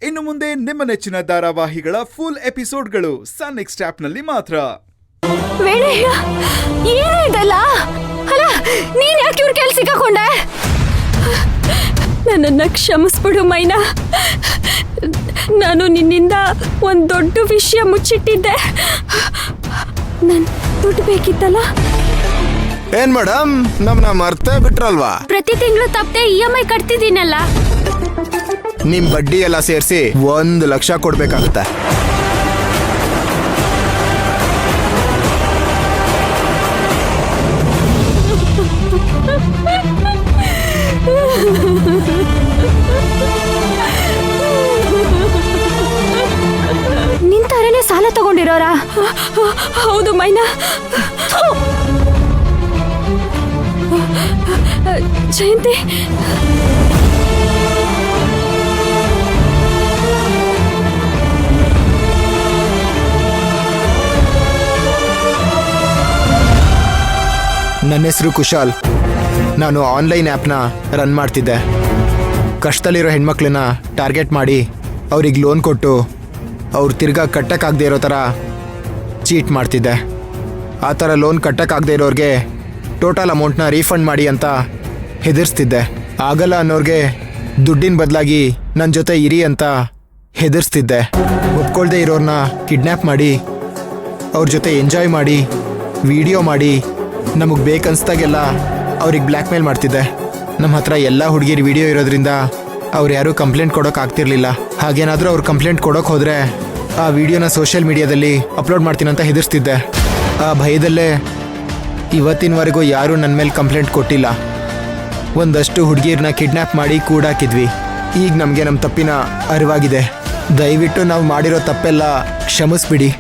ಇನ್ನು ಮುಂದೆ ನಿಮ್ಮ ನೆಚ್ಚಿನ ಧಾರಾವಾಹಿಗಳ ಫುಲ್ ಎಪಿಸೋಡ್ಗಳು ಸನ್ ನೆಕ್ಸ್ಟ್ ಆಪ್ನಲ್ಲಿ ಮಾತ್ರ. ಏನು ಇದಲ್ಲ? ಅಲ್ಲ, ನೀನ್ ಯಾಕೆ ಇವ್ರ ಕೆಲ್ಸ ಸಿಕ್ಕಾಕೊಂಡೆ? ನನ್ನನ್ನ ಕ್ಷಮಿಸ್ಬಿಡು ಮೈನಾ. ನಾನು ನಿನ್ನಿಂದ ಒಂದ್ ದೊಡ್ಡ ವಿಷಯ ಮುಚ್ಚಿಟ್ಟಿದ್ದೆ. ನನ್ ದುಡ್ಡು ಬೇಕಿತ್ತಲ್ಲ. ಏನ್ ಮೇಡಮ್, ನಮ್ನ ಮರ್ತೇ ಬಿಟ್ರಲ್ವಾ? ಪ್ರತಿ ತಿಂಗಳು ತಪ್ಪದೆ EMI ಕಟ್ತಿದ್ದೀನಲ್ಲ. ನಿಮ್ ಬಡ್ಡಿ ಎಲ್ಲ ಸೇರಿಸಿ 1 ಲಕ್ಷ ಕೊಡ್ಬೇಕಾಗುತ್ತೆ. ನಿಂತರೇನೆ ಸಾಲ ತಗೊಂಡಿರೋರಾ? ಹೌದು ಮೈನಾ. ಜಯಂತಿ, ನನ್ನ ಹೆಸರು ಕುಶಾಲ್. ನಾನು ಆನ್ಲೈನ್ ಆ್ಯಪ್ನ ರನ್ ಮಾಡ್ತಿದ್ದೆ. ಕಷ್ಟದಲ್ಲಿರೋ ಹೆಣ್ಮಕ್ಳನ್ನ ಟಾರ್ಗೆಟ್ ಮಾಡಿ ಅವ್ರಿಗೆ ಲೋನ್ ಕೊಟ್ಟು ಅವ್ರು ತಿರ್ಗಾ ಕಟ್ಟಕ್ಕಾಗದೇ ಇರೋ ಥರ ಚೀಟ್ ಮಾಡ್ತಿದ್ದೆ. ಆ ಥರ ಲೋನ್ ಕಟ್ಟಕ್ಕಾಗದೇ ಇರೋರಿಗೆ ಟೋಟಲ್ ಅಮೌಂಟ್ನ ರೀಫಂಡ್ ಮಾಡಿ ಅಂತ ಹೆದರ್ಸ್ತಿದ್ದೆ. ಆಗಲ್ಲ ಅನ್ನೋರಿಗೆ ದುಡ್ಡಿನ ಬದಲಾಗಿ ನನ್ನ ಜೊತೆ ಇರಿ ಅಂತ ಹೆದರ್ಸ್ತಿದ್ದೆ. ಒಪ್ಕೊಳ್ದೇ ಇರೋರನ್ನ ಕಿಡ್ನ್ಯಾಪ್ ಮಾಡಿ ಅವ್ರ ಜೊತೆ ಎಂಜಾಯ್ ಮಾಡಿ ವಿಡಿಯೋ ಮಾಡಿ ನಮಗೆ ಬೇಕನ್ಸ್ದಾಗೆಲ್ಲ ಅವ್ರಿಗೆ ಬ್ಲ್ಯಾಕ್ ಮೇಲ್ ಮಾಡ್ತಿದ್ದೆ. ನಮ್ಮ ಹತ್ರ ಎಲ್ಲ ಹುಡುಗಿರು ವಿಡಿಯೋ ಇರೋದ್ರಿಂದ ಅವ್ರು ಯಾರೂ ಕಂಪ್ಲೇಂಟ್ ಕೊಡೋಕೆ ಆಗ್ತಿರ್ಲಿಲ್ಲ. ಹಾಗೇನಾದರೂ ಅವ್ರು ಕಂಪ್ಲೇಂಟ್ ಕೊಡೋಕೆ ಹೋದರೆ ಆ ವಿಡಿಯೋನ ಸೋಷಿಯಲ್ ಮೀಡಿಯಾದಲ್ಲಿ ಅಪ್ಲೋಡ್ ಮಾಡ್ತೀನಂತ ಹೆದರ್ಸ್ತಿದ್ದೆ. ಆ ಭಯದಲ್ಲೇ ಇವತ್ತಿನವರೆಗೂ ಯಾರೂ ನನ್ನ ಮೇಲೆ ಕಂಪ್ಲೇಂಟ್ ಕೊಟ್ಟಿಲ್ಲ. ಒಂದಷ್ಟು ಹುಡುಗಿರನ್ನ ಕಿಡ್ನ್ಯಾಪ್ ಮಾಡಿ ಕೂಡಾಕಿದ್ವಿ. ಈಗ ನಮಗೆ ನಮ್ಮ ತಪ್ಪಿನ ಅರಿವಾಗಿದೆ. ದಯವಿಟ್ಟು ನಾವು ಮಾಡಿರೋ ತಪ್ಪೆಲ್ಲ ಕ್ಷಮಿಸ್ಬಿಡಿ.